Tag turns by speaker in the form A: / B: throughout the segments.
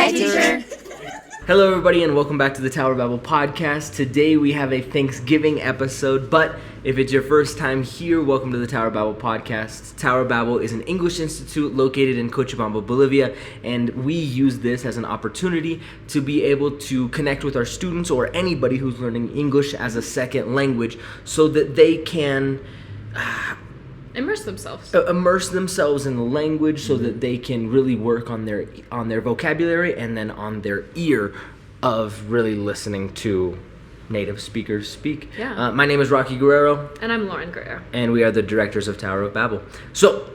A: Hi, teacher.
B: Hello, everybody, and welcome back to the Torre De Babel Podcast. Today we have a Thanksgiving episode, but if it's your first time here, welcome to the Torre De Babel Podcast. Torre De Babel is an English institute located in Cochabamba, Bolivia, and we use this as an opportunity to be able to connect with our students or anybody who's learning English as a second language so that they can
A: immerse themselves
B: in the language so that they can really work on their vocabulary and then on their ear of really listening to native speakers speak.
A: Yeah.
B: My name is Rocky Guerrero.
A: And I'm Lauren Guerrero.
B: And we are the directors of Torre De Babel. So,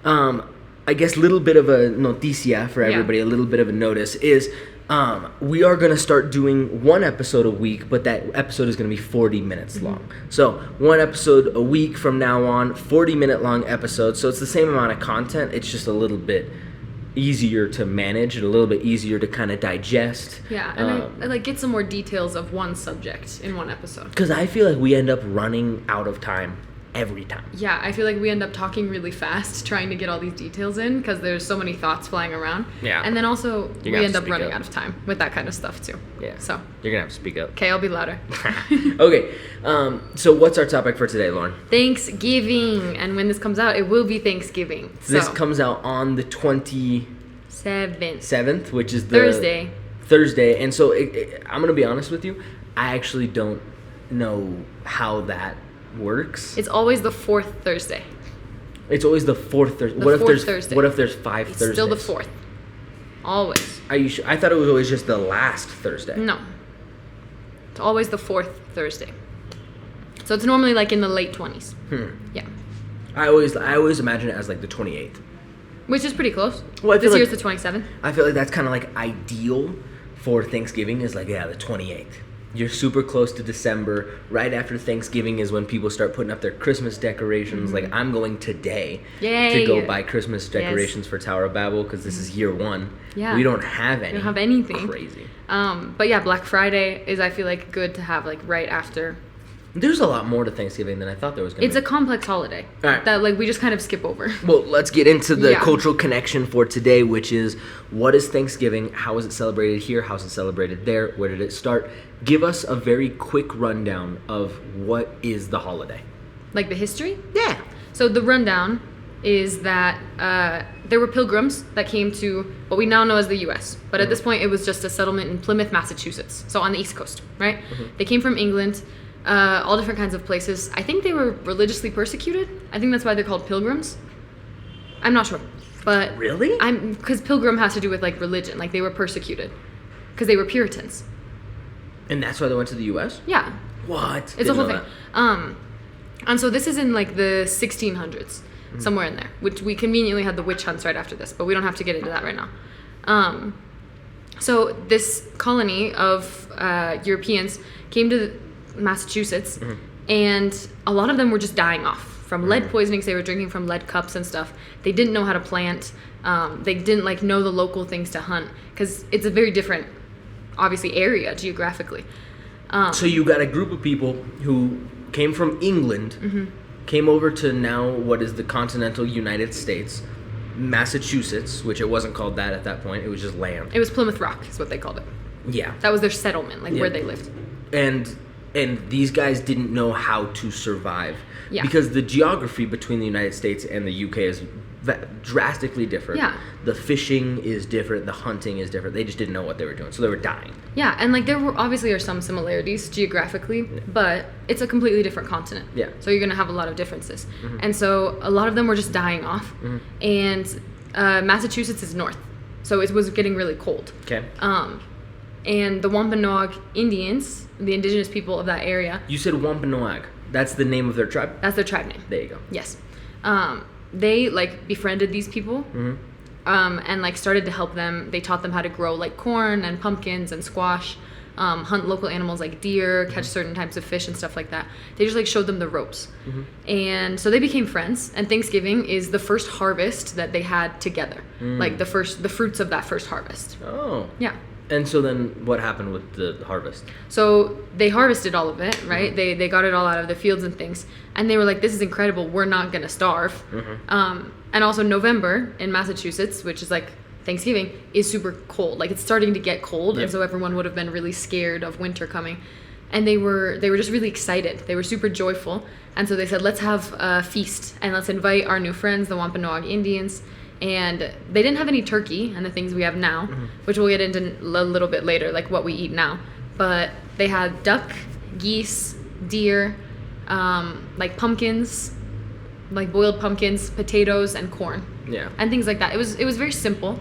B: I guess a little bit of a noticia for everybody, a little bit of a notice is we are going to start doing one episode a week, but that episode is going to be 40 minutes long. So one episode a week from now on, 40-minute long episodes. So it's the same amount of content. It's just a little bit easier to manage and a little bit easier to kind of digest.
A: Yeah, and I get some more details of one subject in one episode.
B: Because I feel like we end up running out of time every time.
A: Yeah, I feel like we end up talking really fast trying to get all these details in because there's so many thoughts flying around.
B: Yeah.
A: And then also we end up running
B: up.
A: out of time with that kind of stuff too.
B: Yeah.
A: So
B: you're going to have to speak up.
A: Okay, I'll be louder.
B: Okay. So what's our topic for today, Lauren?
A: Thanksgiving. And when this comes out, it will be Thanksgiving.
B: This comes out on the 27th, which is the Thursday. And so I'm going to be honest with you. I actually don't know how that works.
A: It's always the fourth Thursday.
B: It's always the fourth Thursday.
A: Thursday.
B: What if there's 5
A: it's
B: Thursdays?
A: Still the fourth. Always.
B: Are you sure? I thought it was always just the last Thursday.
A: No. It's always the fourth Thursday. So it's normally like in the late 20s. Yeah.
B: I always imagine it as like the 28th.
A: Which is pretty close.
B: Well,
A: this year's the 27th.
B: I feel like that's kind of like ideal for Thanksgiving is like, the 28th. You're super close to December. Right after Thanksgiving is when people start putting up their Christmas decorations. Like, I'm going today to go buy Christmas decorations for Torre De Babel because this is year 1.
A: Yeah.
B: We don't have any.
A: We don't have anything.
B: Crazy.
A: But yeah, Black Friday is, I feel like, good to have, like, right after.
B: There's a lot more to Thanksgiving than I thought there was going to be.
A: It's a complex holiday.
B: All right.
A: That, like, we just kind of skip over.
B: Well, let's get into the cultural connection for today, which is what is Thanksgiving? How is it celebrated here? How is it celebrated there? Where did it start? Give us a very quick rundown of what is the holiday.
A: Like the history?
B: Yeah.
A: So the rundown is that there were pilgrims that came to what we now know as the U.S. But at this point, it was just a settlement in Plymouth, Massachusetts. So on the East Coast, right? They came from England. All different kinds of places. I think they were religiously persecuted. I think that's why they're called pilgrims. I'm not sure, but
B: really,
A: because pilgrim has to do with like religion. Like they were persecuted because they were Puritans.
B: And that's why they went to the U.S.
A: Yeah.
B: What?
A: It's a whole thing. And so this is in like the 1600s, somewhere in there. Which we conveniently had the witch hunts right after this, but we don't have to get into that right now. So this colony of Europeans came to Massachusetts, and a lot of them were just dying off from lead poisoning. So they were drinking from lead cups and stuff. They didn't know how to plant. They didn't like know the local things to hunt because it's a very different, obviously, area geographically.
B: So you got a group of people who came from England, came over to now what is the continental United States, Massachusetts, which it wasn't called that at that point. It was just land.
A: It was Plymouth Rock is what they called it.
B: Yeah.
A: That was their settlement, like where they lived.
B: And these guys didn't know how to survive.
A: Yeah.
B: Because the geography between the United States and the UK is drastically different.
A: Yeah.
B: The fishing is different. The hunting is different. They just didn't know what they were doing. So they were dying.
A: Yeah, and like there were obviously are some similarities geographically, but it's a completely different continent.
B: Yeah.
A: So you're going to have a lot of differences. And so a lot of them were just dying off. And Massachusetts is north. So it was getting really cold.
B: Okay.
A: And the Wampanoag Indians, the indigenous people of that area.
B: You said Wampanoag. That's the name of their tribe?
A: That's their tribe name.
B: There you go.
A: Yes. They like befriended these people and like started to help them. They taught them how to grow like corn and pumpkins and squash, hunt local animals like deer, catch certain types of fish and stuff like that. They just like showed them the ropes. And so they became friends, and Thanksgiving is the first harvest that they had together. Like the fruits of that first harvest.
B: Oh.
A: Yeah.
B: And so then what happened with the harvest?
A: So they harvested all of it, right? They got it all out of the fields and things. And they were like, this is incredible. We're not going to starve. And also November in Massachusetts, which is like Thanksgiving is super cold. Like, it's starting to get cold,
B: Yep.
A: and so everyone would have been really scared of winter coming. And they were just really excited. They were super joyful. And so they said, let's have a feast, and let's invite our new friends, the Wampanoag Indians. And they didn't have any turkey and the things we have now, which we'll get into a little bit later, like what we eat now. But they had duck, geese, deer, like pumpkins, like boiled pumpkins, potatoes, and corn.
B: Yeah.
A: And things like that. It was very simple,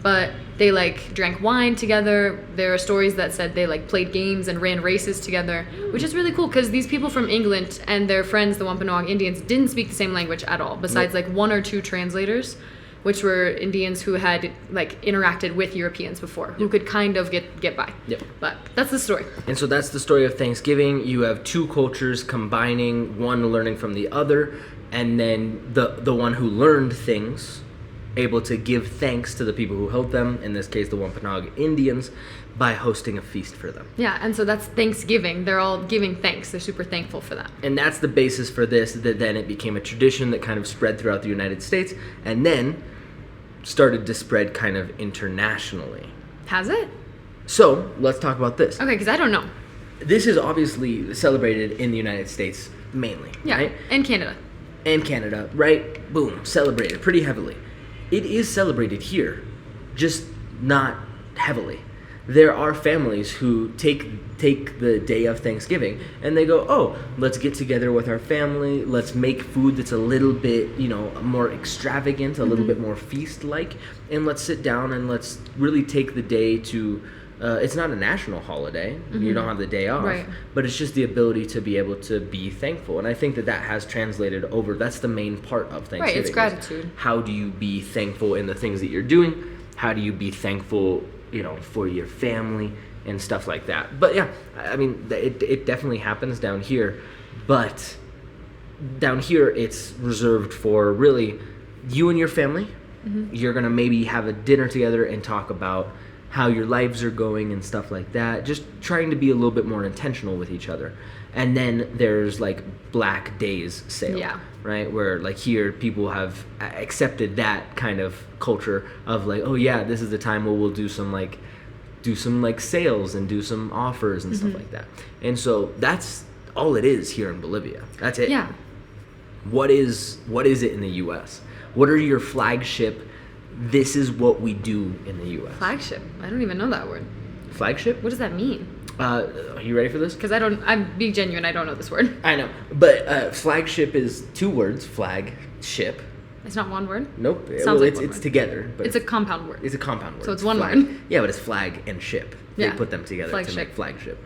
A: but they like drank wine together. There are stories that said they like played games and ran races together, which is really cool because these people from England and their friends, the Wampanoag Indians, didn't speak the same language at all, besides like one or two translators, which were Indians who had like interacted with Europeans before, who could kind of get by.
B: Yep.
A: But that's the story.
B: And so that's the story of Thanksgiving. You have two cultures combining, one learning from the other, and then the one who learned things able to give thanks to the people who helped them, in this case the Wampanoag Indians, by hosting a feast for them.
A: Yeah, and so that's Thanksgiving. They're all giving thanks. They're super thankful for that.
B: And that's the basis for this, that then it became a tradition that kind of spread throughout the United States, and then started to spread kind of internationally.
A: Has it?
B: So, let's talk about this.
A: Okay, because I don't know.
B: This is obviously celebrated in the United States mainly,
A: Yeah,
B: right?
A: and Canada.
B: And Canada, right? Boom, celebrated pretty heavily. It is celebrated here, just not heavily. There are families who take the day of Thanksgiving and they go, oh, let's get together with our family, let's make food that's a little bit, more extravagant, a little bit more feast-like, and let's sit down and let's really take the day to, it's not a national holiday, you don't have the day off,
A: Right.
B: but it's just the ability to be able to be thankful. And I think that has translated over, that's the main part of Thanksgiving.
A: Right, it's gratitude.
B: How do you be thankful in the things that you're doing? How do you be thankful, for your family and stuff like that? But yeah, I mean, it definitely happens down here, but down here it's reserved for really you and your family. You're gonna maybe have a dinner together and talk about how your lives are going and stuff like that, just trying to be a little bit more intentional with each other. And then there's like Black Days sale,
A: Yeah.
B: right? Where like here people have accepted that kind of culture of like, oh yeah, this is the time where we'll do some sales and do some offers and stuff like that. And so that's all it is here in Bolivia. That's it.
A: Yeah.
B: What is it in the U.S.? What are your flagship? This is what we do in the U.S.
A: Flagship. I don't even know that word.
B: Flagship?
A: What does that mean?
B: Are you ready for this?
A: Because I'm being genuine, I don't know this word.
B: I know, but flagship is two words. Flagship.
A: It's not one word?
B: Nope.
A: Sounds like
B: it's
A: one word.
B: together. But
A: It's a compound word.
B: It's a compound word.
A: So it's one
B: flag.
A: word.
B: Yeah, but it's flag and ship.
A: Yeah.
B: They put them together to
A: Flagship.
B: make flagship.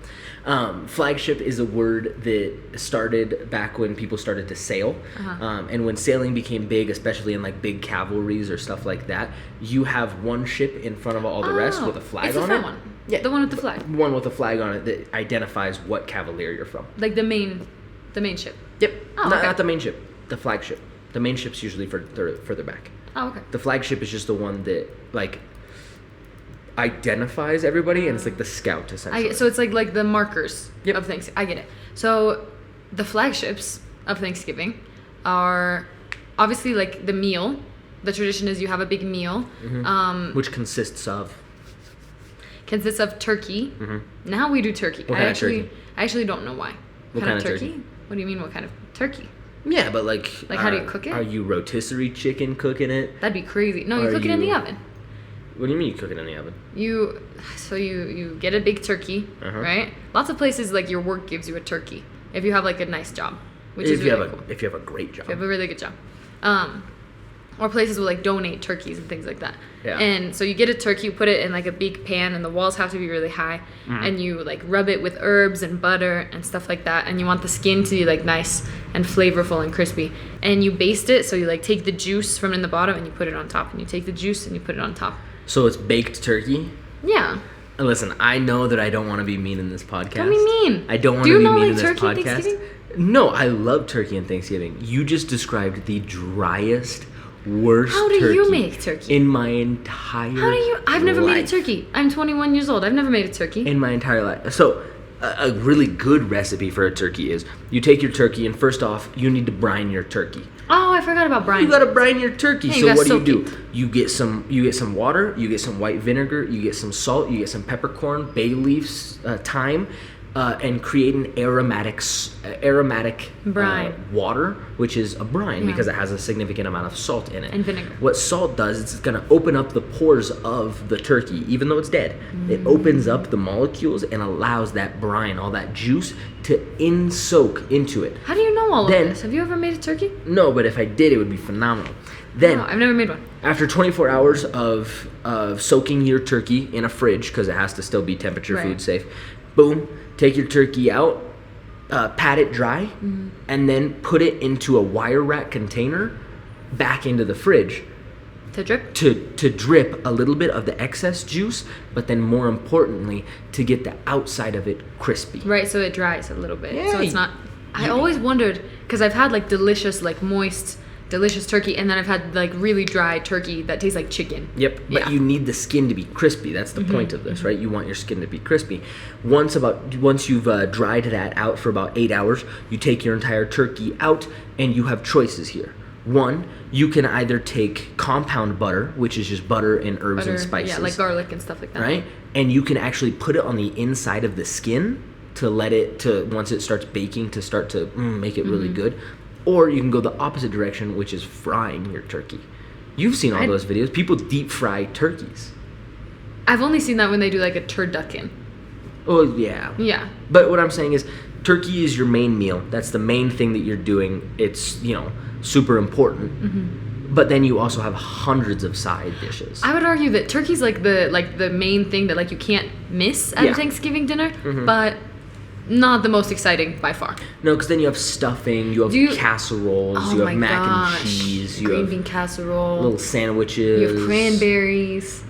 B: Flagship is a word that started back when people started to sail. And when sailing became big, especially in like big cavalries or stuff like that, you have one ship in front of all the rest with a flag
A: it's
B: on
A: the
B: it.
A: front one.
B: Yeah.
A: The one with the flag.
B: One with a flag on it that identifies what cavalier you're from.
A: Like the main ship.
B: Yep.
A: Oh,
B: not,
A: okay.
B: not the main ship. The flagship. The main ship's usually further back.
A: Oh, okay.
B: The flagship is just the one that like identifies everybody, and it's like the scout essentially.
A: So it's like the markers
B: Yep.
A: of Thanksgiving. I get it. So the flagships of Thanksgiving are obviously like the meal. The tradition is you have a big meal.
B: Which consists of
A: turkey. Now we do turkey.
B: What kind of turkey?
A: I actually don't know why.
B: What kind of turkey?
A: What do you mean? What kind of turkey?
B: yeah, but like
A: How do you cook it?
B: Are you rotisserie chicken cooking it?
A: That'd be crazy. No, you
B: Are
A: cook it in the
B: you-
A: oven.
B: What do you mean you cook it in the oven?
A: You get a big turkey, right? Lots of places like your work gives you a turkey if you have like a nice job, which is really cool.
B: If you have a great job.
A: If you have a really good job. Or places will like donate turkeys and things like that.
B: Yeah.
A: And so you get a turkey, you put it in like a big pan, and the walls have to be really high, and you like rub it with herbs and butter and stuff like that, and you want the skin to be like nice and flavorful and crispy, and you baste it. So you like take the juice from in the bottom and you put it on top, and you take the juice and you put it on top.
B: So it's baked turkey?
A: Yeah.
B: And listen, I know that I don't want to be mean in this podcast.
A: Don't be mean.
B: I don't want
A: Do
B: to
A: you
B: be
A: not
B: mean
A: like
B: in this
A: turkey and
B: podcast.
A: Thanksgiving?
B: No, I love turkey and Thanksgiving. You just described the driest, worst
A: How do
B: turkey
A: you make turkey?
B: in my entire
A: How do you? I've never made a
B: life.
A: turkey. I'm 21 years old. I've never made a turkey.
B: In my entire life. So, a really good recipe for a turkey is you take your turkey, and first off, you need to brine your turkey.
A: Oh, I forgot about brine.
B: You gotta brine your turkey.
A: Yeah,
B: so what
A: soak
B: do?
A: it.
B: You get some water, you get some white vinegar, you get some salt, you get some peppercorn, bay leaves, thyme, and create an aromatic
A: brine.
B: water, which is a brine
A: Yeah.
B: because it has a significant amount of salt in it.
A: And vinegar.
B: What salt does is it's gonna open up the pores of the turkey, even though it's dead. It opens up the molecules and allows that brine, all that juice, to soak into it.
A: How do you know all of
B: Then-
A: this? Have you ever made a turkey?
B: No, but if I did, it would be phenomenal. Then
A: No, I've never made one.
B: after 24 hours of soaking your turkey in a fridge, because it has to still be temperature
A: Right.
B: food safe, boom, take your turkey out, pat it dry, and then put it into a wire rack container back into the fridge
A: To drip?
B: to drip a little bit of the excess juice, but then more importantly, to get the outside of it crispy.
A: Right, so it dries a little bit.
B: Yeah,
A: So it's not... I always wondered, because I've had like delicious, like moist, delicious turkey, and then I've had like really dry turkey that tastes like chicken.
B: Yep, but
A: Yeah.
B: you need the skin to be crispy. That's the point of this, right? You want your skin to be crispy. Once you've dried that out for about 8 hours, you take your entire turkey out, and you have choices here. One, you can either take compound butter, which is just butter and herbs and spices.
A: Yeah, like garlic and stuff like that.
B: Right? And you can actually put it on the inside of the skin to once it starts baking, to start to make it really good. Or you can go the opposite direction, which is frying your turkey. You've seen all those videos. People deep fry turkeys.
A: I've only seen that when they do like a turducken.
B: Oh, yeah.
A: Yeah.
B: But what I'm saying is, turkey is your main meal. That's the main thing that you're doing. It's, super important. But then you also have hundreds of side dishes.
A: I would argue that turkey's like the main thing that like you can't miss at a Thanksgiving dinner, but not the most exciting by far.
B: No, because then you have stuffing, you have casseroles,
A: Oh
B: you
A: my
B: have mac
A: gosh.
B: and cheese, you
A: Green
B: have
A: bean casserole.
B: little sandwiches.
A: You have cranberries.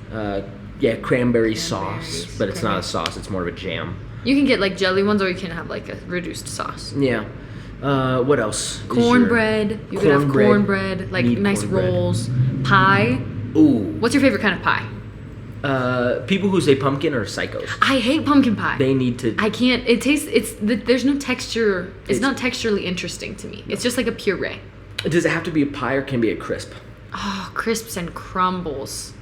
B: Cranberry sauce, but it's not a sauce, it's more of a jam.
A: You can get like jelly ones, or you can have like a reduced sauce.
B: Yeah. What else?
A: Cornbread. You could have cornbread, like
B: Need
A: nice
B: cornbread.
A: rolls. Pie.
B: Ooh.
A: What's your favorite kind of pie?
B: People who say pumpkin are psychos.
A: I hate pumpkin pie.
B: They need to.
A: I can't. It tastes. There's no texture. It's not texturally interesting to me. It's just like a puree.
B: Does it have to be a pie or can it be a crisp?
A: Oh, crisps and crumbles.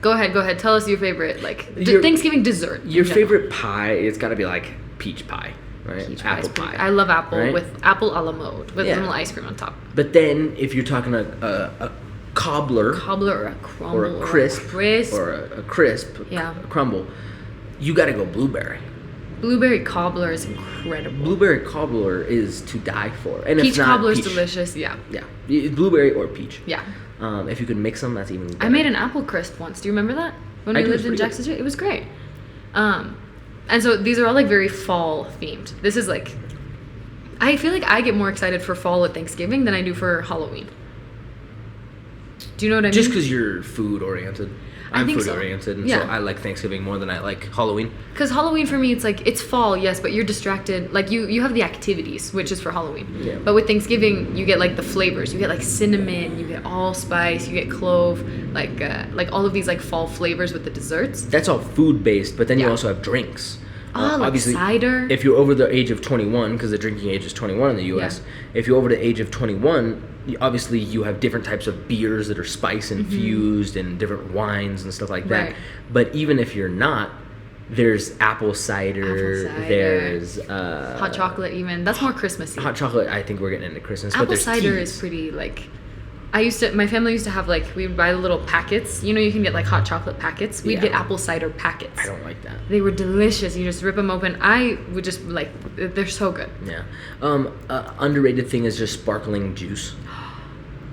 A: Go ahead. Tell us your favorite, like,
B: Your-
A: Thanksgiving dessert.
B: Your
A: in general.
B: favorite pie, it's got to be like peach pie, right?
A: Peach pie is
B: Apple
A: pretty
B: pie.
A: good. I love apple
B: right?
A: with apple a la mode with
B: Yeah.
A: a little ice cream on top.
B: But then if you're talking a cobbler
A: Cobbler or a crumble
B: or a crisp
A: or
B: a crisp,
A: Yeah.
B: a crumble, you got to go blueberry.
A: blueberry cobbler is incredible.
B: Blueberry cobbler is to die for. And
A: Peach
B: if not,
A: cobbler is
B: peach.
A: delicious. Yeah.
B: Yeah, it's blueberry or peach.
A: Yeah.
B: If you could mix them, that's even better.
A: I made an apple crisp once. Do you remember that? When
B: I
A: we
B: do,
A: lived
B: it's
A: in
B: pretty
A: Jackson Street? It was great. And so these are all like very fall themed. This is like, I feel like I get more excited for fall at Thanksgiving than I do for Halloween. Do you know what I mean?
B: Just because you're food oriented.
A: I
B: I'm
A: think
B: food
A: so.
B: oriented, and
A: Yeah.
B: so I like Thanksgiving more than I like Halloween.
A: Because Halloween for me, it's like, it's fall, yes, but you're distracted. Like, you have the activities, which is for Halloween.
B: Yeah.
A: But with Thanksgiving, you get, like, the flavors. You get, like, cinnamon, you get allspice, you get clove, like all of these, like, fall flavors with the desserts.
B: That's all food based, but then you
A: Yeah.
B: also have drinks.
A: Oh, like
B: obviously,
A: cider.
B: If you're over the age of 21, because the drinking age is 21 in the U.S., if you're over the age of 21, obviously you have different types of beers that are spice infused and different wines and stuff like that.
A: Right.
B: But even if you're not, there's apple cider. There's
A: hot chocolate even. That's more Christmassy.
B: hot chocolate. I think we're getting into Christmas. but
A: Apple
B: there's
A: cider
B: teas.
A: is pretty, like, my family used to have, like, we would buy the little packets. You know, you can get, like, hot chocolate packets. We'd
B: Yeah.
A: get apple cider packets.
B: I don't like that.
A: They were delicious. You just rip them open. I would just, like, they're so good.
B: Yeah. Underrated thing is just sparkling juice.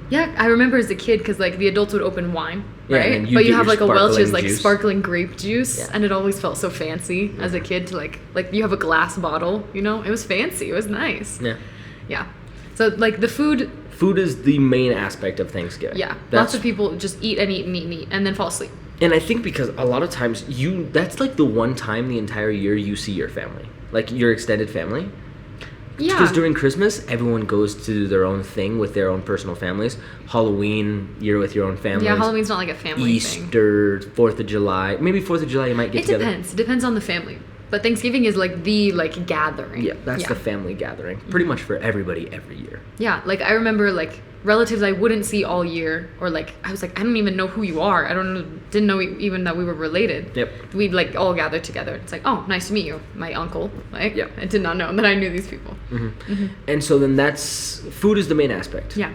A: Yeah, I remember as a kid, because, like, the adults would open wine,
B: Yeah,
A: right?
B: and you
A: But
B: get
A: you have,
B: your
A: like, a Welch's, like,
B: juice.
A: sparkling grape juice,
B: Yeah.
A: and it always felt so fancy as a kid to, like, you have a glass bottle, you know? It was fancy. It was nice.
B: Yeah.
A: Yeah. So, like, the food,
B: Food is the main aspect of Thanksgiving.
A: yeah.
B: That's,
A: Lots of people just eat and eat and eat and eat, and then fall asleep.
B: and I think because a lot of times that's like the one time the entire year you see your family, like your extended family.
A: Yeah.
B: Because during Christmas, everyone goes to do their own thing with their own personal families. Halloween, you're with your own families.
A: Yeah, Halloween's not like a family thing.
B: Easter, 4th of July. Maybe 4th of July you might get
A: It
B: together.
A: depends. It depends on the family. But Thanksgiving is like the like gathering.
B: Yeah, that's the family gathering. Pretty much for everybody every year.
A: Yeah, like I remember like relatives I wouldn't see all year, or like I was like, I don't even know who you are. Didn't know even that we were related.
B: Yep.
A: We'd like all gather together. It's like, oh, nice to meet you, my uncle. Like,
B: yep.
A: I did not know that I knew these people.
B: And so then food is the main aspect.
A: Yeah.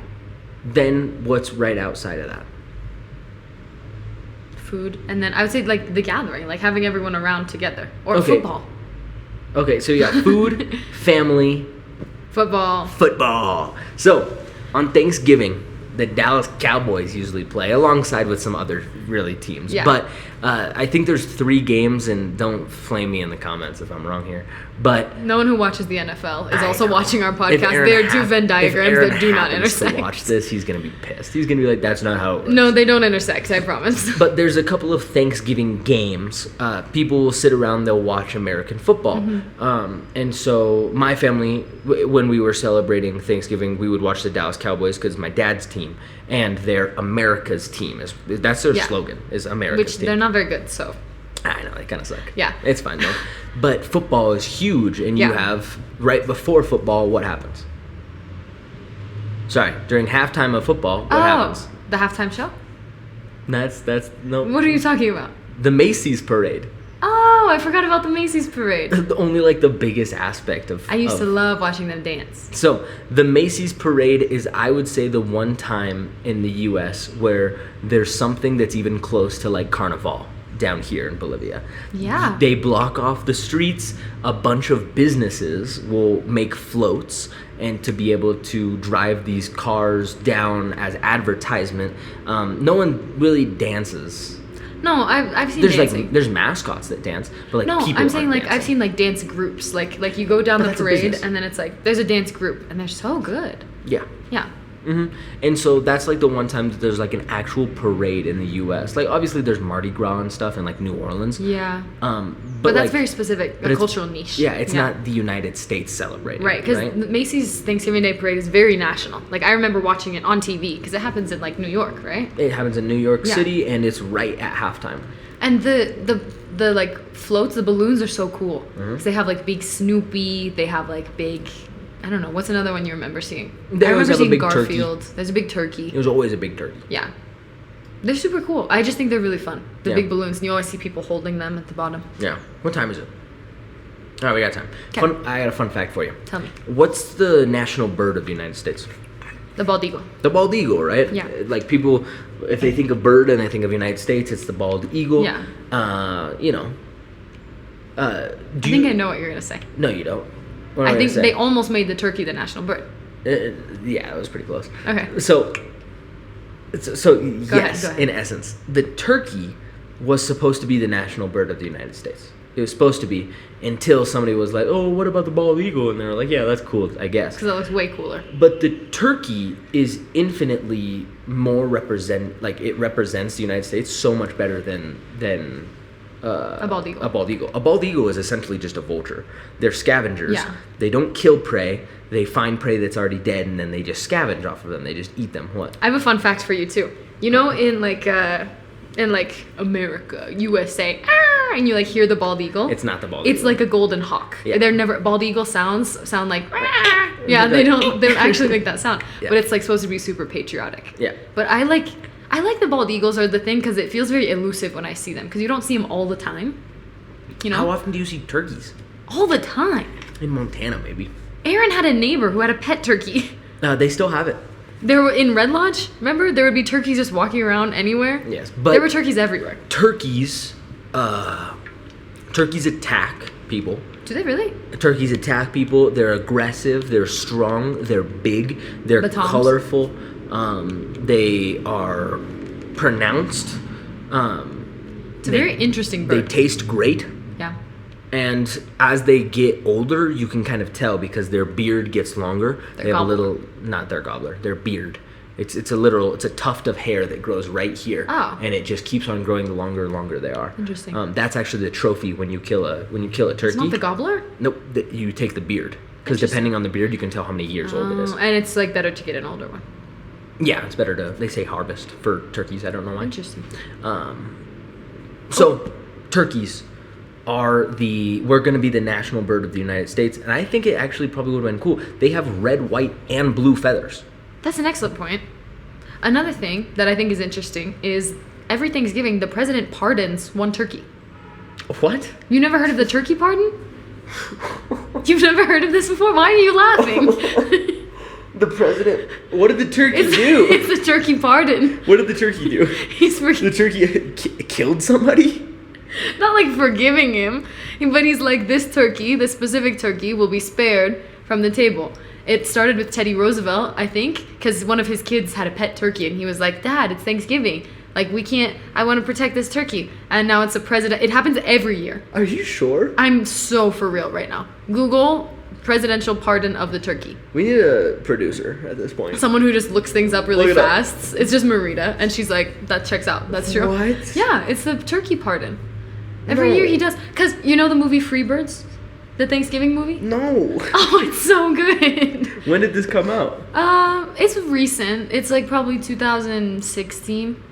B: Then what's right outside of that?
A: Food, and then I would say like the gathering, like having everyone around together, or
B: Okay.
A: football.
B: Okay, so you got food, family,
A: Football.
B: So on Thanksgiving, the Dallas Cowboys usually play alongside with some other really teams.
A: Yeah.
B: But I think there's 3 games, and don't flame me in the comments if I'm wrong here. But
A: No one who watches the NFL is
B: I
A: also
B: know.
A: watching our
B: If
A: podcast.
B: Aaron
A: They are two
B: hap-
A: Venn
B: if
A: diagrams
B: Aaron
A: that do not
B: happens to
A: intersect.
B: watch this, he's gonna be pissed. He's gonna be like, "That's not how it works."
A: No, they don't intersect. I promise.
B: But there's a couple of Thanksgiving games. People will sit around, they'll watch American football. And so my family, when we were celebrating Thanksgiving, we would watch the Dallas Cowboys because my dad's team, and they're America's team. That's their
A: Yeah.
B: slogan, is America's
A: Which
B: team.
A: they're not very good. So
B: I know, they kind of suck.
A: Yeah.
B: It's fine though. But football is huge, and you
A: Yeah.
B: have, right before football, what happens? Sorry, during halftime of football, what happens?
A: the halftime show.
B: That's no.
A: What are you talking about?
B: The Macy's parade.
A: Oh, I forgot about the Macy's parade.
B: Only like the biggest aspect of.
A: I used to
B: of-
A: love watching them dance.
B: So the Macy's parade is, I would say, the one time in the U.S. where there's something that's even close to like Carnival down here in Bolivia.
A: Yeah.
B: They block off the streets. A bunch of businesses will make floats, and to be able to drive these cars down as advertisement. No one really dances.
A: No, I've seen
B: There's
A: dancing.
B: like there's mascots that dance, but like
A: No,
B: people
A: I'm saying
B: aren't
A: like I've
B: dancing.
A: seen like dance groups. Like you go down
B: But
A: the
B: that's a
A: parade
B: business.
A: and then it's like there's a dance group and they're so good.
B: Yeah.
A: Yeah.
B: And so that's like the one time that there's like an actual parade in the U.S. Like obviously there's Mardi Gras and stuff in like New Orleans.
A: Yeah.
B: But
A: that's
B: like,
A: very specific,
B: but
A: a
B: it's-
A: cultural niche.
B: Yeah, it's not the United States celebrating.
A: Right, because Macy's Thanksgiving Day Parade is very national. Like I remember watching it on TV because it happens in like New York, right?
B: It happens in New York
A: Yeah.
B: City, and it's right at halftime.
A: And the like floats, the balloons are so cool because they have like big Snoopy. They have like big, I don't know, what's another one you remember seeing?
B: They
A: I
B: always
A: remember
B: have a
A: seeing
B: big turkey.
A: Garfield. There's a big turkey.
B: It was always a big turkey.
A: Yeah. They're super cool. I just think they're really fun. The
B: Yeah.
A: big balloons, and you always see people holding them at the bottom.
B: Yeah. What time is it? All right, we got time.
A: 'Kay.
B: I got a fun fact for you.
A: Tell me.
B: What's the national bird of the United States?
A: The bald eagle.
B: The bald eagle, right?
A: Yeah.
B: Like people, if they think of bird and they think of United States, it's the bald eagle.
A: Yeah.
B: You know.
A: I think I know what you're going to say.
B: No, you don't. What am
A: I
B: gonna
A: think
B: say?
A: they almost made the turkey the national bird.
B: Yeah, that was pretty close.
A: Okay.
B: So yes,
A: go ahead.
B: in essence, the turkey was supposed to be the national bird of the United States. It was supposed to be, until somebody was like, "Oh, what about the bald eagle?" And they were like, "Yeah, that's cool, I guess."
A: Because it looks way cooler.
B: But the turkey is infinitely more it represents the United States so much better than
A: A bald eagle.
B: A bald eagle. A bald eagle is essentially just a vulture. They're scavengers.
A: Yeah.
B: They don't kill prey. They find prey that's already dead, and then they just scavenge off of them. They just eat them. What?
A: I have a fun fact for you too. You know, in like America, USA, and you like hear the bald eagle.
B: It's not the bald
A: It's
B: eagle.
A: like a golden hawk.
B: Yeah.
A: They're never bald eagle sound like yeah, they don't actually make that sound.
B: Yeah.
A: But it's like supposed to be super patriotic.
B: Yeah.
A: But I like the bald eagles are the thing because it feels very elusive when I see them because you don't see them all the time. You know,
B: How often do you see turkeys?
A: all the time.
B: In Montana, maybe.
A: Aaron had a neighbor who had a pet turkey.
B: They still have it.
A: There were in Red Lodge. Remember, there would be turkeys just walking around anywhere.
B: Yes, but
A: There were turkeys everywhere.
B: turkeys attack people.
A: Do they really?
B: Turkeys attack people. They're aggressive. They're strong. They're big. They're
A: The toms?
B: colorful. They are pronounced.
A: It's a very interesting
B: They
A: bird.
B: taste great.
A: Yeah.
B: And as they get older, you can kind of tell because their beard gets longer.
A: Their
B: They have
A: gobbler.
B: a little, not their gobbler, their beard. It's a tuft of hair that grows right here,
A: Oh.
B: and it just keeps on growing the longer and longer they are.
A: Interesting.
B: That's actually the trophy when you kill a turkey.
A: It's not the gobbler?
B: Nope, you take the beard because
A: Interesting.
B: depending on the beard, you can tell how many years old it is.
A: Oh, and it's like better to get an older one.
B: Yeah, it's better to, they say harvest for turkeys. I don't know why.
A: Interesting.
B: So, turkeys. we're going to be the national bird of the United States, and I think it actually probably would have been cool. They have red, white, and blue feathers.
A: That's an excellent point. Another thing that I think is interesting is every Thanksgiving, the president pardons one turkey.
B: What?
A: You never heard of the turkey pardon? You've never heard of this before? Why are you laughing?
B: The president. What did the turkey do?
A: It's the turkey pardon.
B: What did the turkey do? The turkey killed somebody?
A: Not like forgiving him, but he's like, this specific turkey, will be spared from the table. It started with Teddy Roosevelt, I think, because one of his kids had a pet turkey, and he was like, Dad, it's Thanksgiving. Like, I want to protect this turkey. And now it's a president. It happens every year.
B: Are you sure?
A: I'm so for real right now. Google presidential pardon of the turkey.
B: We need a producer at this point.
A: Someone who just looks things up really fast. It's just Marita, and she's like, that checks out. That's true.
B: What?
A: Yeah, it's the turkey pardon. Every year he does. Because you know the movie Freebirds? The Thanksgiving movie?
B: No.
A: Oh, it's so good.
B: When did this come out?
A: It's recent. It's like probably 2016.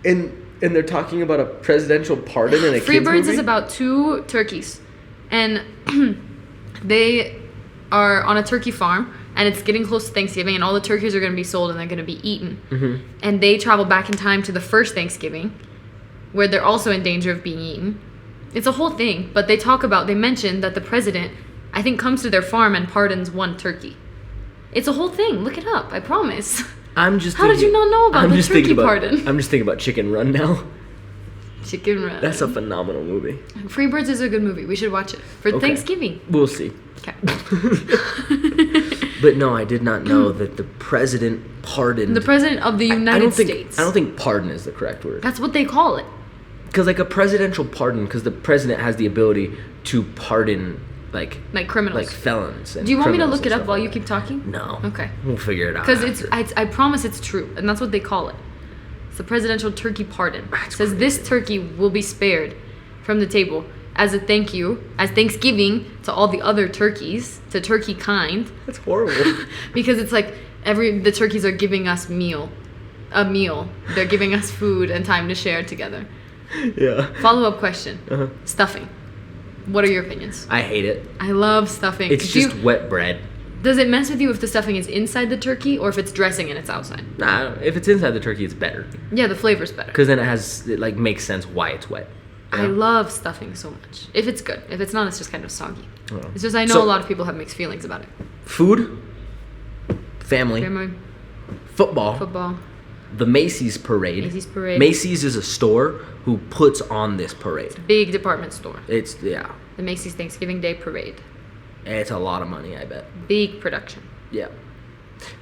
B: And they're talking about a presidential pardon in a kids movie?
A: Freebirds is about two turkeys. And they are on a turkey farm, and it's getting close to Thanksgiving, and all the turkeys are going to be sold and they're going to be eaten. Mm-hmm. And they travel back in time to the first Thanksgiving, where they're also in danger of being eaten. It's a whole thing, but they mention that the president, I think, comes to their farm and pardons one turkey. It's a whole thing. Look it up. I promise. How did you not know about the turkey pardon?
B: I'm just thinking about Chicken Run now.
A: Chicken Run.
B: That's a phenomenal movie.
A: Freebirds is a good movie. We should watch it for Thanksgiving.
B: We'll see.
A: Okay.
B: But no, I did not know that the president pardoned...
A: The president of the United States.
B: I don't think pardon is the correct word.
A: That's what they call it.
B: Because like a presidential pardon, because the president has the ability to pardon like
A: criminals,
B: like felons. And
A: do you want me to look it up while you keep talking?
B: No.
A: Okay.
B: We'll figure it out.
A: Because I promise it's true, and that's what they call it. It's the presidential turkey pardon. It says this turkey will be spared from the table as a thank you, as Thanksgiving to all the other turkeys, to turkey kind.
B: That's horrible.
A: Because it's like the turkeys are giving us a meal. They're giving us food and time to share together.
B: Yeah.
A: Follow-up question. Uh-huh. Stuffing. What are your opinions?
B: I hate it.
A: I love stuffing.
B: It's just wet bread.
A: Does it mess with you if the stuffing is inside the turkey or if it's dressing and it's outside?
B: Nah, if it's inside the turkey, it's better.
A: Yeah, the flavor's better.
B: Because then it makes sense why it's wet.
A: I love stuffing so much. If it's good. If it's not, it's just kind of soggy. Oh. It's just I know a lot of people have mixed feelings about it.
B: Food. Family. Football. The Macy's Parade. Macy's is a store who puts on this parade. It's a
A: big department store.
B: The
A: Macy's Thanksgiving Day Parade.
B: It's a lot of money, I bet.
A: Big production.
B: Yeah.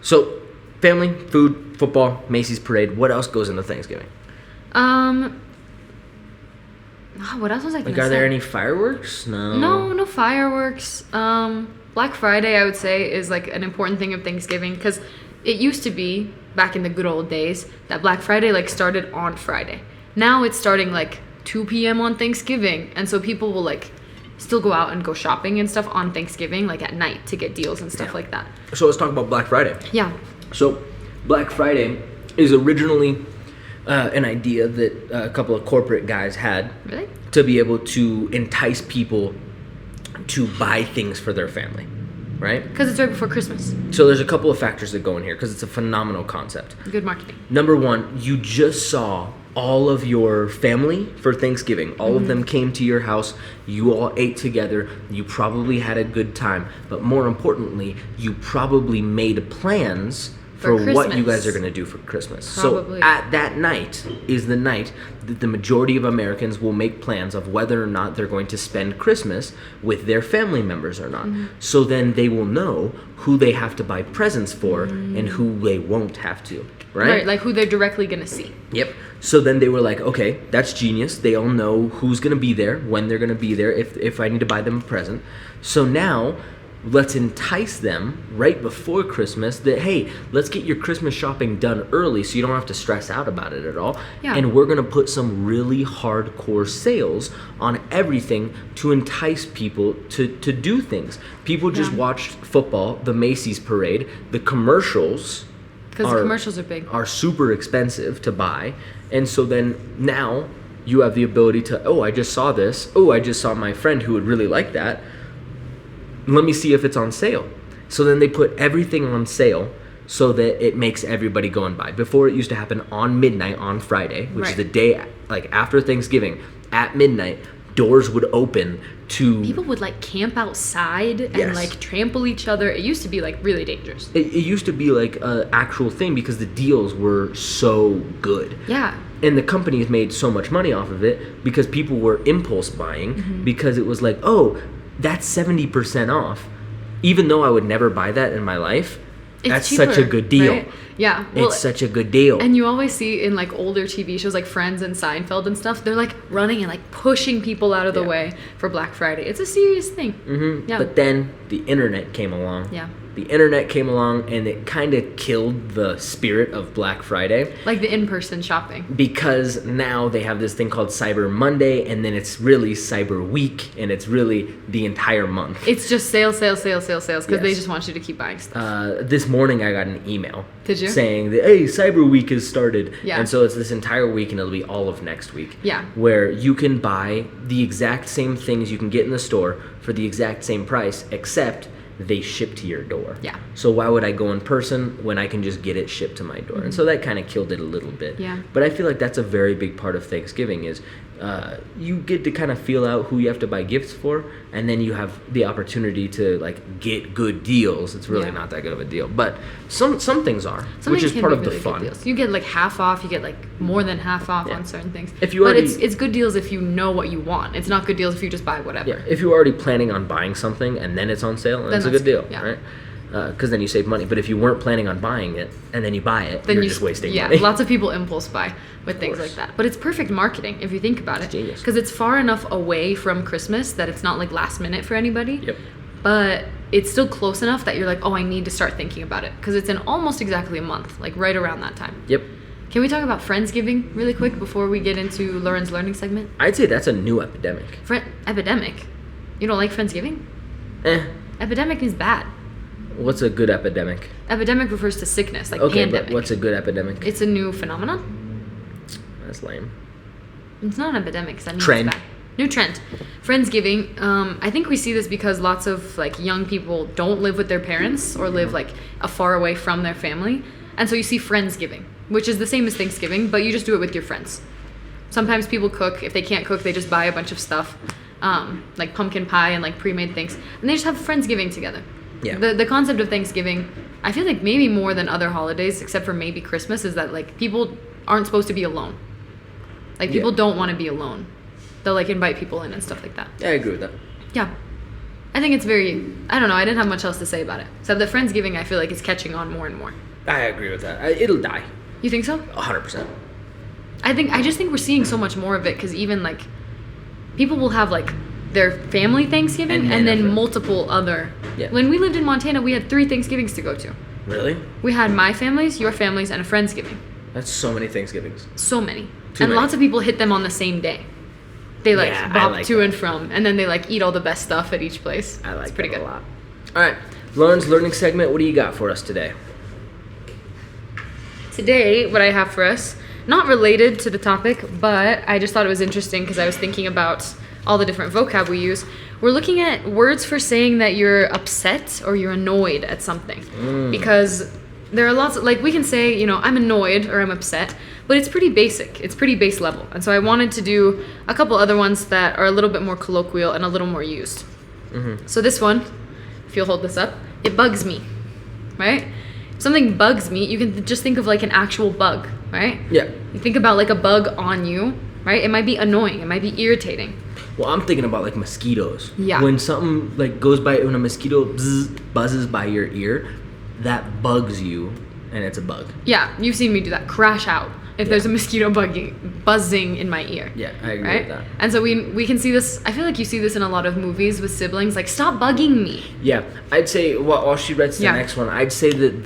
B: So, family, food, football, Macy's Parade. What else goes into Thanksgiving?
A: What else was I going to say?
B: Are there any fireworks?
A: No fireworks. Black Friday, I would say, is like an important thing of Thanksgiving because it used to be, back in the good old days, that Black Friday like started on Friday. Now it's starting like 2 p.m. on Thanksgiving, and so people will like still go out and go shopping and stuff on Thanksgiving, like at night, to get deals and stuff like that.
B: So let's talk about Black Friday.
A: Yeah.
B: So Black Friday is originally an idea that a couple of corporate guys had.
A: Really?
B: To be able to entice people to buy things for their family. Right?
A: Because it's right before Christmas.
B: So there's a couple of factors that go in here because it's a phenomenal concept.
A: Good marketing.
B: Number one, you just saw all of your family for Thanksgiving. All of them came to your house. You all ate together. You probably had a good time. But more importantly, you probably made plans for what you guys are going to do for Christmas.
A: Probably.
B: So at that night is the night that the majority of Americans will make plans of whether or not they're going to spend Christmas with their family members or not. So then they will know who they have to buy presents for and who they won't have to. Right?
A: Like who they're directly going to see.
B: Yep. So then they were like, okay, that's genius. They all know who's going to be there, when they're going to be there, if I need to buy them a present. So now let's entice them right before Christmas that, hey, let's get your Christmas shopping done early so you don't have to stress out about it at all.
A: Yeah.
B: And we're going to put some really hardcore sales on everything to entice people to do things. People just watched football, the Macy's Parade, the commercials.
A: Because the commercials are big.
B: Are super expensive to buy. And so then now you have the ability to, oh, I just saw this. Oh, I just saw my friend who would really like that. Let me see if it's on sale. So then they put everything on sale so that it makes everybody go and buy. Before, it used to happen on midnight on Friday, which is the day like after Thanksgiving. At midnight, doors would open to...
A: People would like camp outside and like trample each other. It used to be like really dangerous.
B: It used to be like an actual thing because the deals were so good.
A: Yeah.
B: And the companies made so much money off of it because people were impulse buying because it was like, oh, that's 70% off. Even though I would never buy that in my life, that's cheaper, such a good deal.
A: Right? Yeah. Well,
B: it's such a good deal.
A: And you always see in like older TV shows like Friends and Seinfeld and stuff, they're like running and like pushing people out of the way for Black Friday. It's a serious thing. Yeah.
B: But then the internet came along.
A: Yeah.
B: The internet came along and it kind of killed the spirit of Black Friday.
A: Like the in-person shopping.
B: Because now they have this thing called Cyber Monday, and then it's really Cyber Week, and it's really the entire month.
A: It's just sales, because they just want you to keep buying stuff.
B: This morning I got an email.
A: Did you?
B: Saying that, hey, Cyber Week has started.
A: Yeah.
B: And so it's this entire week, and it'll be all of next week.
A: Yeah.
B: Where you can buy the exact same things you can get in the store for the exact same price, except they ship to your door.
A: Yeah.
B: So why would I go in person when I can just get it shipped to my door? And so that kind of killed it a little bit.
A: Yeah.
B: But I feel like that's a very big part of Thanksgiving is you get to kind of feel out who you have to buy gifts for, and then you have the opportunity to like get good deals. It's really not that good of a deal, but some things are, which is part of the fun.
A: Deals. You get like half off. You get like more than half off on certain things.
B: If you already,
A: but it's good deals if you know what you want. It's not good deals if you just buy whatever.
B: Yeah. If you're already planning on buying something and then it's on sale, then it's a good deal, right? Because then you save money. But if you weren't planning on buying it and then you buy it, then you're just wasting money.
A: Yeah, lots of people impulse buy with things like that. But it's perfect marketing if you think about it.
B: Genius.
A: Because it's far enough away from Christmas that it's not like last minute for anybody.
B: Yep.
A: But it's still close enough that you're like, oh, I need to start thinking about it. Because it's in almost exactly a month, like right around that time.
B: Yep.
A: Can we talk about Friendsgiving really quick before we get into Lauren's learning segment?
B: I'd say that's a new epidemic.
A: Epidemic? You don't like Friendsgiving? Epidemic is bad.
B: What's a good epidemic?
A: Epidemic refers to sickness, like
B: okay,
A: pandemic.
B: But what's a good epidemic?
A: It's a new phenomenon.
B: That's lame.
A: It's not an epidemic. That means
B: trend.
A: It's bad. New trend. Friendsgiving. I think we see this because lots of like young people don't live with their parents or live like far away from their family, and so you see Friendsgiving, which is the same as Thanksgiving, but you just do it with your friends. Sometimes people cook. If they can't cook, they just buy a bunch of stuff, like pumpkin pie and like pre-made things, and they just have Friendsgiving together.
B: Yeah.
A: The concept of Thanksgiving, I feel like maybe more than other holidays, except for maybe Christmas, is that like people aren't supposed to be alone. Like people don't want to be alone. They'll like invite people in and stuff like that.
B: Yeah, I agree with that.
A: Yeah. I think it's very, I don't know, I didn't have much else to say about it. Except that Friendsgiving, I feel like it's catching on more and more.
B: I agree with that. It'll die.
A: You think so?
B: 100%.
A: I just think we're seeing so much more of it because even like people will have like their family Thanksgiving and then multiple other.
B: Yeah.
A: When we lived in Montana, we had 3 Thanksgivings to go to.
B: Really?
A: We had my family's, your family's, and a Friendsgiving.
B: That's so many Thanksgivings.
A: So many.
B: Too many.
A: Lots of people hit them on the same day. They like bop
B: like
A: to
B: that.
A: and from, and then they like eat all the best stuff at each place.
B: I like
A: it's pretty
B: that
A: good.
B: a lot. All right, Lauren's learning segment. What do you got for us today?
A: Today, what I have for us, not related to the topic, but I just thought it was interesting because I was thinking about all the different vocab we use. We're looking at words for saying that you're upset or you're annoyed at something. Because there are lots of, like we can say, you know, I'm annoyed or I'm upset, but it's pretty basic. It's pretty base level. And so I wanted to do a couple other ones that are a little bit more colloquial and a little more used. So this one, if you'll hold this up, it bugs me, right? If something bugs me, you can just think of like an actual bug, right?
B: Yeah.
A: You think about like a bug on you, right? It might be annoying. It might be irritating.
B: Well, I'm thinking about like mosquitoes.
A: Yeah.
B: When something like goes by, when a mosquito buzzes by your ear, that bugs you, and it's a bug.
A: Yeah, you've seen me do that. Crash out if there's a mosquito buzzing in my ear.
B: Yeah, I agree with that.
A: And so we can see this. I feel like you see this in a lot of movies with siblings. Like, stop bugging me.
B: Yeah, I'd say while she writes the next one, I'd say that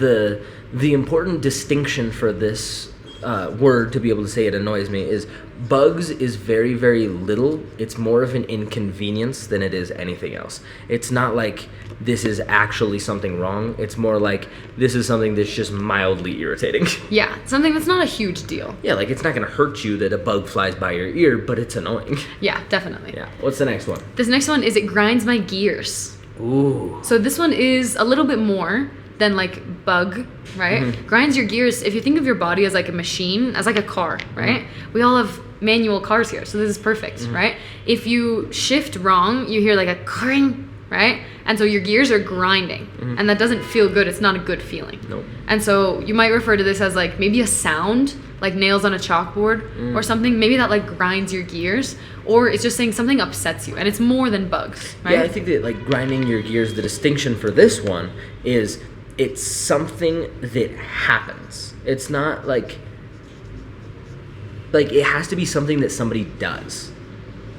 B: the important distinction for this word to be able to say it annoys me is bugs is very, very little. It's more of an inconvenience than it is anything else. It's not like this is actually something wrong. It's more like this is something that's just mildly irritating.
A: Yeah, something that's not a huge deal.
B: Yeah, like it's not going to hurt you that a bug flies by your ear, but it's annoying.
A: Yeah, definitely.
B: Yeah. What's the next one?
A: This next one is it grinds my gears.
B: Ooh.
A: So this one is a little bit more than like bug, right?
B: Mm-hmm.
A: Grinds your gears. If you think of your body as like a machine, as like a car, right? Mm-hmm. We all have manual cars here, so this is perfect, mm-hmm. right? If you shift wrong, you hear like a cring, right? And so your gears are grinding, mm-hmm. and that doesn't feel good. It's not a good feeling.
B: Nope.
A: And so you might refer to this as like maybe a sound, like nails on a chalkboard or something. Maybe that like grinds your gears, or it's just saying something upsets you, and it's more than bugs, right?
B: Yeah, I think that like grinding your gears, the distinction for this one is it's something that happens. It's not like it has to be something that somebody does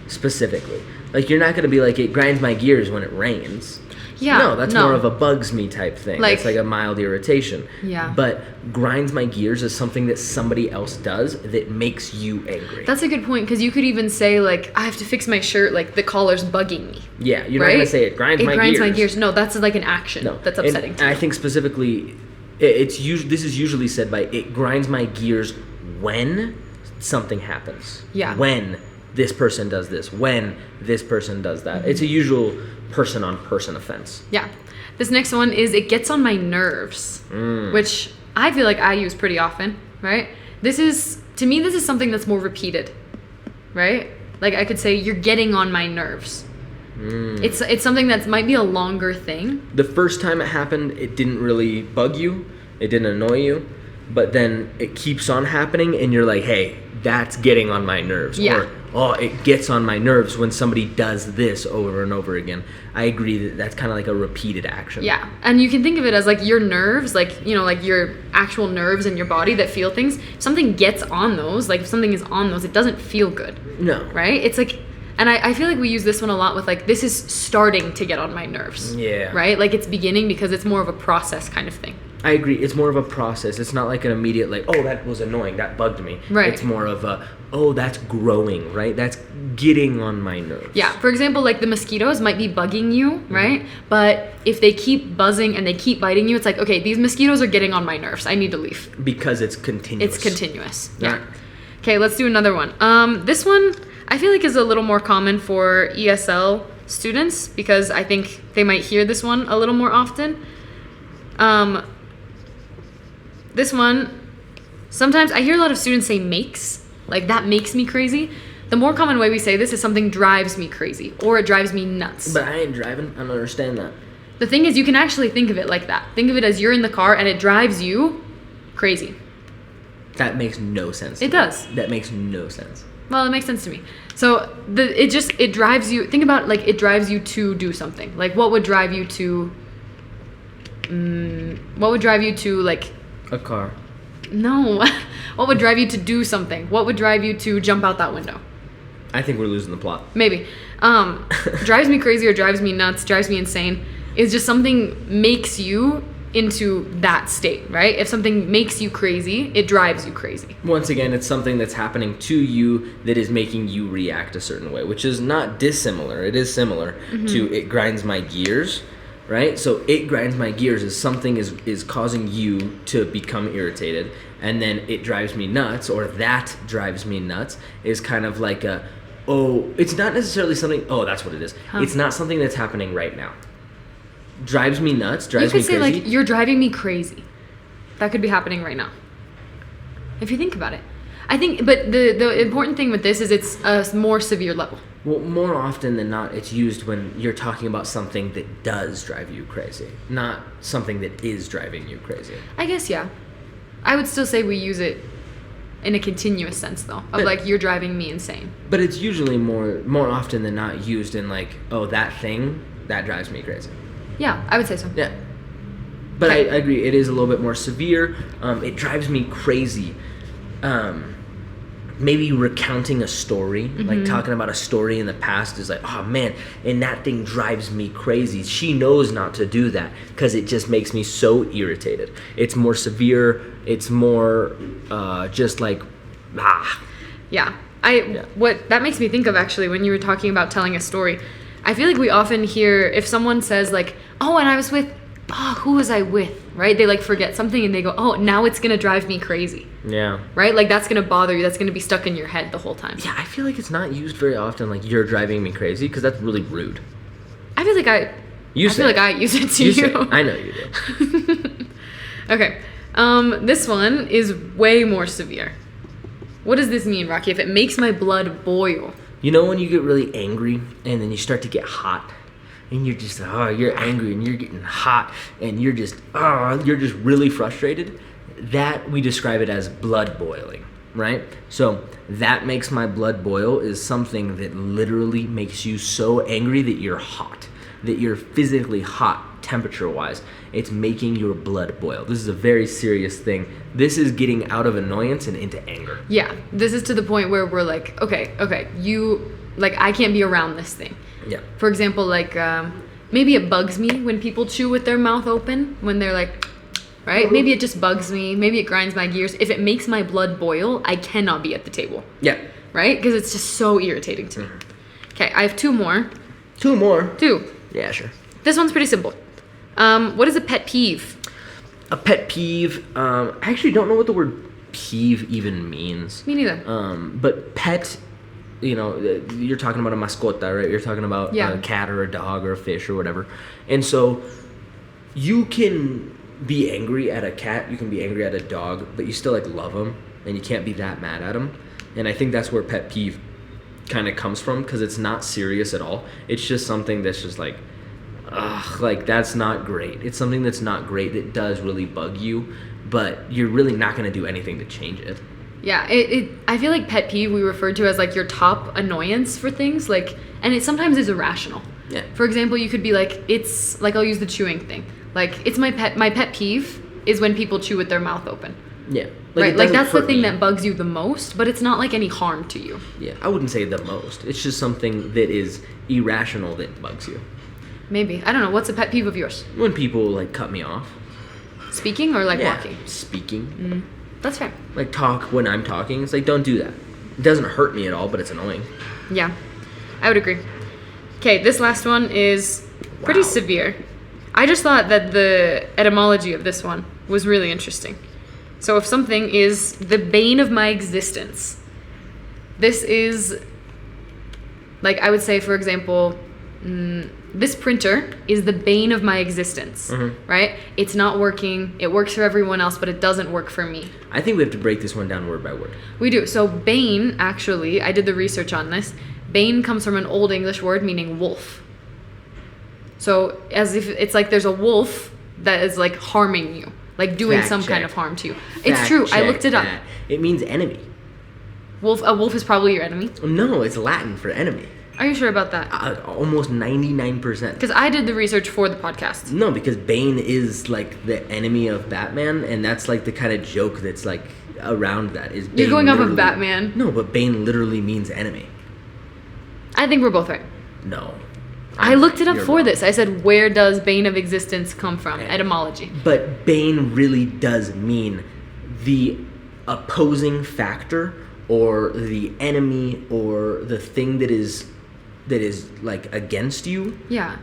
B: specifically. Like you're not going to be like, it grinds my gears when it rains.
A: Yeah.
B: No, that's more of a bugs me type thing.
A: Like,
B: it's like a mild irritation.
A: Yeah.
B: But grinds my gears is something that somebody else does that makes you angry.
A: That's a good point, because you could even say like, I have to fix my shirt, like the collar's bugging me.
B: Yeah, you're
A: right?
B: not going to say it grinds my gears.
A: It grinds my gears. No, that's like an action that's upsetting.
B: And I think specifically, this is usually said by, it grinds my gears when something happens.
A: Yeah.
B: When this person does this, when this person does that. Mm-hmm. It's a usual person-on-person offense.
A: Yeah. This next one is it gets on my nerves, which I feel like I use pretty often, right? To me, this is something that's more repeated, right? Like I could say, you're getting on my nerves. It's something that might be a longer thing. The
B: first time it happened, it didn't really bug you. It didn't annoy you. But then it keeps on happening, and you're like, hey, that's getting on my nerves.
A: Yeah.
B: Or, oh, it gets on my nerves when somebody does this over and over again. I agree that that's kind of like a repeated action.
A: Yeah. And you can think of it as like your nerves, like, you know, like your actual nerves in your body that feel things. If something gets on those, like if something is on those, it doesn't feel good.
B: No.
A: Right? It's like, and I feel like we use this one a lot with like, this is starting to get on my nerves.
B: Yeah.
A: Right? Like it's beginning, because it's more of a process kind of thing.
B: I agree. It's more of a process. It's not like an immediate like, oh, that was annoying. That bugged me.
A: Right.
B: It's more of a, oh, that's growing, right? That's getting on my nerves.
A: Yeah. For example, like the mosquitoes might be bugging you, right? But if they keep buzzing and they keep biting you, it's like, okay, these mosquitoes are getting on my nerves. I need to leave.
B: Because it's continuous.
A: It's continuous. Yeah.
B: Right.
A: Okay, let's do another one. This one I feel like is a little more common for ESL students, because I think they might hear this one a little more often. This one, sometimes I hear a lot of students say makes, like that makes me crazy. The more common way we say this is something drives me crazy, or it drives me nuts.
B: But I ain't driving. I don't understand that.
A: The thing is, you can actually think of it like that. Think of it as you're in the car and it drives you crazy.
B: That makes no sense.
A: It does.
B: That makes no sense.
A: Well, it makes sense to me. So it drives you. Think about like it drives you to do something. Like what would drive you to? What would drive you to like?
B: A car.
A: No. What would drive you to do something? What would drive you to jump out that window?
B: I think we're losing the plot.
A: Maybe. Drives me crazy or drives me nuts, drives me insane is just something makes you into that state, right? If something makes you crazy, it drives you crazy.
B: Once again, it's something that's happening to you that is making you react a certain way, which is not dissimilar. It is similar to it grinds my gears, right? So it grinds my gears is something is causing you to become irritated, and then it drives me nuts, or that drives me nuts is kind of like a, oh, it's not necessarily something, oh, that's what it is. Huh. It's not something that's happening right now. Drives me nuts, drives me crazy. You could say like,
A: you're driving me crazy. That could be happening right now. If you think about it. I think, but the important thing with this is it's a more severe level.
B: Well, more often than not, it's used when you're talking about something that does drive you crazy, not something that is driving you crazy.
A: I guess, yeah. I would still say we use it in a continuous sense, though, of like, you're driving me insane.
B: But it's usually more often than not used in like, oh, that thing, that drives me crazy.
A: Yeah, I would say so.
B: Yeah. But okay. I agree, it is a little bit more severe. It drives me crazy. Maybe recounting a story, like talking about a story in the past is like, oh man, and that thing drives me crazy. She knows not to do that because it just makes me so irritated. It's more severe. It's more just like,
A: Yeah. What that makes me think of, actually, when you were talking about telling a story, I feel like we often hear, if someone says like, oh, and I was with, who was I with, right? They like forget something and they go, oh, now it's gonna drive me crazy.
B: Yeah.
A: Right? Like that's gonna bother you. That's gonna be stuck in your head the whole time.
B: Yeah, I feel like it's not used very often, like, you're driving me crazy, because that's really rude.
A: I feel like I use it to you.
B: I know you do.
A: Okay. This one is way more severe. What does this mean, Rocky? If it makes my blood boil.
B: You know when you get really angry and then you start to get hot and you're just, you're angry and you're getting hot and you're just really frustrated? That, we describe it as blood boiling, right? So that makes my blood boil is something that literally makes you so angry that you're hot, that you're physically hot temperature-wise. It's making your blood boil. This is a very serious thing. This is getting out of annoyance and into anger.
A: Yeah, this is to the point where we're like, okay, I can't be around this thing.
B: Yeah.
A: For example, like, maybe it bugs me when people chew with their mouth open, when they're like, right? Maybe it just bugs me. Maybe it grinds my gears. If it makes my blood boil, I cannot be at the table.
B: Yeah.
A: Right? Because it's just so irritating to me. Okay, I have two more.
B: Two more?
A: Two.
B: Yeah, sure.
A: This one's pretty simple. What is a pet peeve?
B: A pet peeve, I actually don't know what the word peeve even means.
A: Me neither.
B: But pet, you're talking about a mascota, right? You're talking about a cat or a dog or a fish or whatever. And so you can be angry at a cat, you can be angry at a dog, but you still like love them and you can't be that mad at them. And I think that's where pet peeve kind of comes from, because it's not serious at all. It's just something that's just like, that's not great. It's something that's not great that does really bug you, but you're really not going to do anything to change it.
A: Yeah, I feel like pet peeve we refer to as like your top annoyance for things, like, and it sometimes is irrational.
B: Yeah.
A: For example, you could be like, it's like, I'll use the chewing thing. Like, it's my pet peeve is when people chew with their mouth open.
B: Yeah.
A: Right, like that's the thing that bugs you the most, but it's not like any harm to you.
B: Yeah, I wouldn't say the most. It's just something that is irrational that bugs you.
A: Maybe. I don't know. What's a pet peeve of yours?
B: When people, like, cut me off.
A: Speaking or, like, walking?
B: Speaking.
A: Mm-hmm. That's fair.
B: Like, talk when I'm talking. It's like, don't do that. It doesn't hurt me at all, but it's annoying.
A: Yeah, I would agree. Okay, this last one is pretty severe. I just thought that the etymology of this one was really interesting. So if something is the bane of my existence, this is, like, I would say, for example, this printer is the bane of my existence, right? It's not working. It works for everyone else, but it doesn't work for me.
B: I think we have to break this one down word by word.
A: We do. So bane, actually, I did the research on this. Bane comes from an Old English word meaning wolf. So as if it's like there's a wolf that is like harming you, like doing some kind of harm to you. It's true. I looked it up.
B: It means enemy.
A: A wolf is probably your enemy?
B: No, it's Latin for enemy.
A: Are you sure about that?
B: Almost 99%.
A: Because I did the research for the podcast.
B: No, because Bane is like the enemy of Batman, and that's like the kind of joke that's like around that. Is Bane.
A: You're going off of Batman.
B: No, but Bane literally means enemy.
A: I think we're both right.
B: No.
A: I looked it up for this. I said, where does bane of existence come from? Etymology.
B: But bane really does mean the opposing factor or the enemy or the thing that is like against you.
A: Yeah.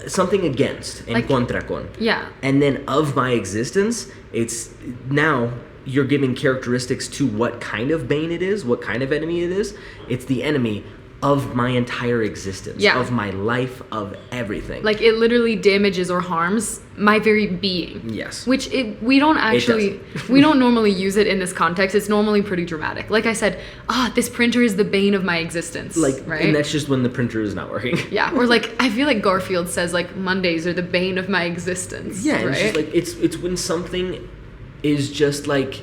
B: Something against. En
A: like,
B: contra con.
A: Yeah.
B: And then of my existence, it's now you're giving characteristics to what kind of bane it is, what kind of enemy it is. It's the enemy of my entire existence, of my life, of everything.
A: Like it literally damages or harms my very being.
B: Yes.
A: Which we don't actually, we don't normally use it in this context. It's normally pretty dramatic. Like I said, this printer is the bane of my existence. Like, right?
B: And that's just when the printer is not working.
A: Yeah. Or like, I feel like Garfield says like Mondays are the bane of my existence.
B: Yeah.
A: Right?
B: It's just like, it's when something is just like,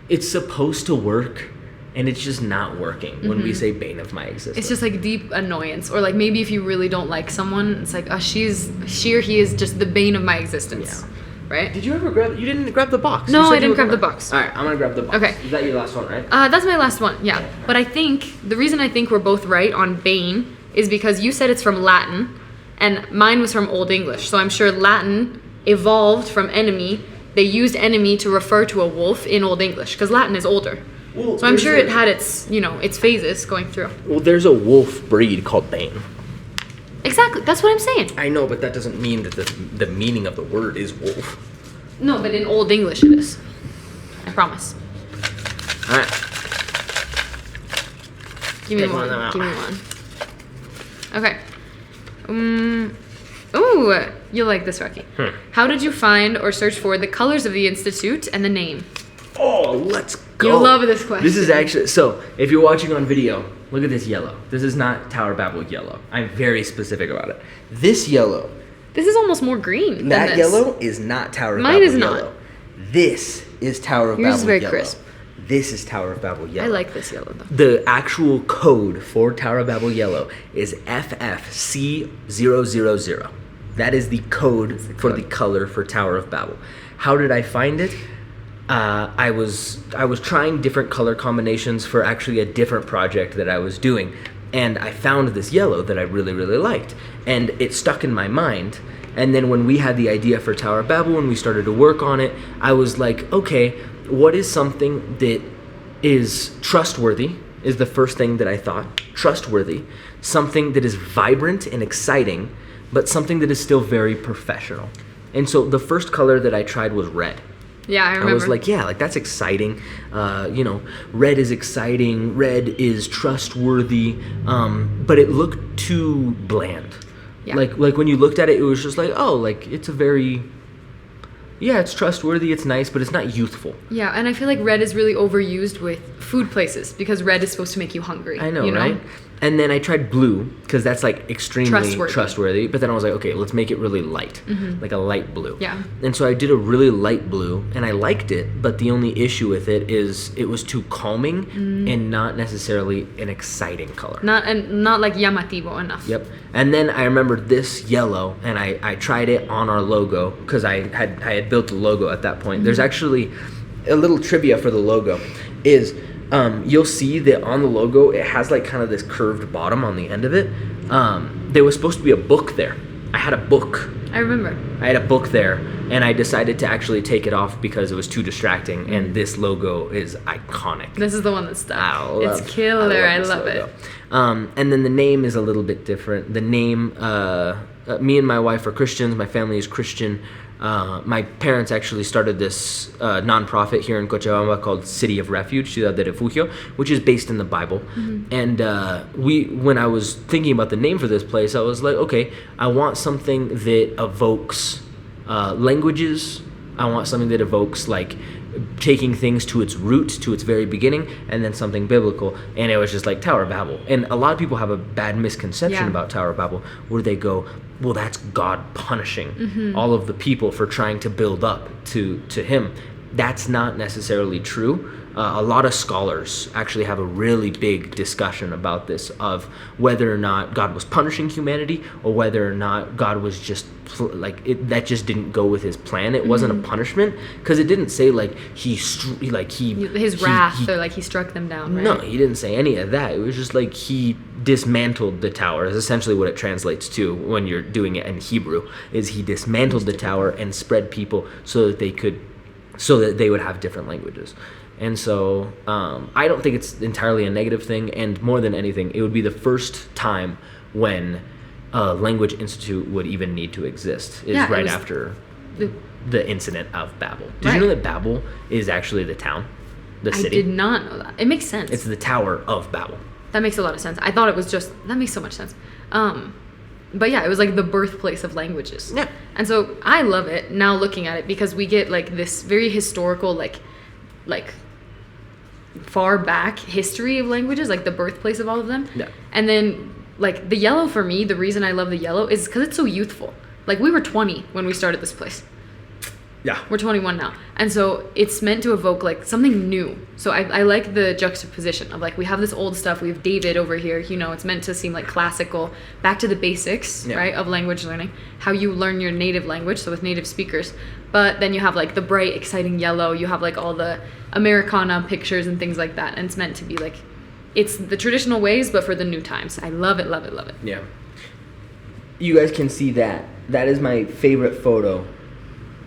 B: it's supposed to work. And it's just not working when we say bane of my existence.
A: It's just like deep annoyance. Or like maybe if you really don't like someone, it's like, she or he is just the bane of my existence. Yeah. Right?
B: Did you ever you didn't grab the box?
A: No, I didn't grab the box.
B: All right, I'm going to grab the box.
A: Okay.
B: Is that your last one, right?
A: That's my last one, yeah. But I think, the reason I think we're both right on bane is because you said it's from Latin, and mine was from Old English. So I'm sure Latin evolved from enemy. They used enemy to refer to a wolf in Old English, because Latin is older.
B: Well,
A: So I'm sure it had its, its phases going through.
B: Well, there's a wolf breed called Bane.
A: Exactly. That's what I'm saying.
B: I know, but that doesn't mean that the meaning of the word is wolf.
A: No, but in Old English it is. I promise.
B: All right.
A: Give me one. Give me one. Okay. Ooh, you'll like this, Rocky. How did you find or search for the colors of the institute and the name?
B: Oh, let's go.
A: You love this question.
B: This is actually, so if you're watching on video, look at this yellow. This is not Tower of Babel yellow. I'm very specific about it. This yellow.
A: This is almost more green than
B: That
A: this.
B: yellow is not Tower of
A: Mine
B: Babel
A: is not.
B: yellow. This is Tower of
A: Yours
B: Babel
A: is very
B: yellow.
A: crisp.
B: This is Tower of Babel yellow.
A: I like this yellow though.
B: The actual code for Tower of Babel yellow is FFC000. That is the code for the color for Tower of Babel. How did I find it? I was trying different color combinations for actually a different project that I was doing, and I found this yellow that I really, really liked, and it stuck in my mind. And then when we had the idea for Tower of Babel, when we started to work on it, I was like, okay, what is something that is trustworthy, is the first thing that I thought. Trustworthy. Something that is vibrant and exciting, but something that is still very professional. And so the first color that I tried was red.
A: Yeah, I remember.
B: I was like, yeah, like that's exciting. Red is exciting. Red is trustworthy. But it looked too bland.
A: Yeah.
B: Like when you looked at it, it was just like, oh, like it's a very... Yeah, it's trustworthy, it's nice, but it's not youthful.
A: Yeah, and I feel like red is really overused with food places because red is supposed to make you hungry.
B: I know, right? And then I tried blue because that's like extremely
A: Trustworthy.
B: But then I was like, okay, let's make it really light, like a light blue.
A: Yeah.
B: And so I did a really light blue, and I liked it. But the only issue with it is it was too calming and not necessarily an exciting color.
A: Not like llamativo enough.
B: Yep. And then I remembered this yellow, and I tried it on our logo because I had built the logo at that point. There's actually a little trivia for the logo is. You'll see that on the logo, it has like kind of this curved bottom on the end of it. There was supposed to be a book there. I had a book.
A: I remember.
B: I had a book there, and I decided to actually take it off because it was too distracting, and this logo is iconic.
A: This is the one that's stuck. It's killer. I love it.
B: And then the name is a little bit different. The name, me and my wife are Christians. My family is Christian. My parents actually started this nonprofit here in Cochabamba called City of Refuge, Ciudad de Refugio, which is based in the Bible. And when I was thinking about the name for this place, I was like, okay, I want something that evokes languages. I want something that evokes like taking things to its root, to its very beginning, and then something biblical. And it was just like Tower of Babel. And a lot of people have a bad misconception about Tower of Babel, where they go, well, that's God punishing all of the people for trying to build up to him. That's not necessarily true. A lot of scholars actually have a really big discussion about this, of whether or not God was punishing humanity or whether or not God was just that just didn't go with his plan. It wasn't a punishment because it didn't say like his
A: wrath or like he struck them down. Right?
B: No, he didn't say any of that. It was just like he dismantled the tower. Is essentially what it translates to when you're doing it in Hebrew. Is he dismantled the tower and spread people so that they would have different languages. And so I don't think it's entirely a negative thing. And more than anything, it would be the first time when a language institute would even need to exist. Right after the incident of Babel. Did you know that Babel is actually the town, the city?
A: I did not know that. It makes sense.
B: It's the Tower of Babel.
A: That makes a lot of sense. I thought it was just... That makes so much sense. But yeah, it was like the birthplace of languages.
B: Yeah.
A: And so I love it now looking at it because we get like this very historical like far back history of languages, like the birthplace of all of them.
B: Yeah.
A: And then like the yellow for me, the reason I love the yellow is because it's so youthful. Like we were 20 when we started this place.
B: Yeah.
A: We're 21 now. And so it's meant to evoke like something new. So I like the juxtaposition of like we have this old stuff, we have David over here, it's meant to seem like classical, back to the basics, right, of language learning, how you learn your native language, so with native speakers. But then you have like the bright, exciting yellow, you have like all the Americana pictures and things like that. And it's meant to be like, it's the traditional ways, but for the new times. I love it, love it, love it.
B: Yeah. You guys can see that. That is my favorite photo.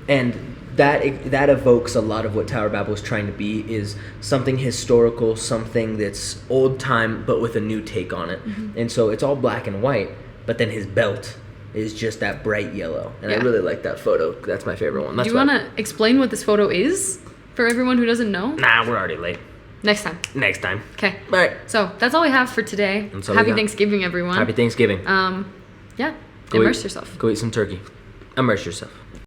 B: And that evokes a lot of what Tower of Babel is trying to be, is something historical, something that's old time, but with a new take on it. Mm-hmm. And so it's all black and white, but then his belt is just that bright yellow. And I really like that photo. That's my favorite one.
A: Do you want to explain what this photo is for everyone who doesn't know?
B: Nah, we're already late.
A: Next time.
B: Okay.
A: All right. So that's all we have for today. Happy Thanksgiving, everyone.
B: Happy Thanksgiving.
A: Yeah. Immerse yourself.
B: Go eat some turkey. Immerse yourself.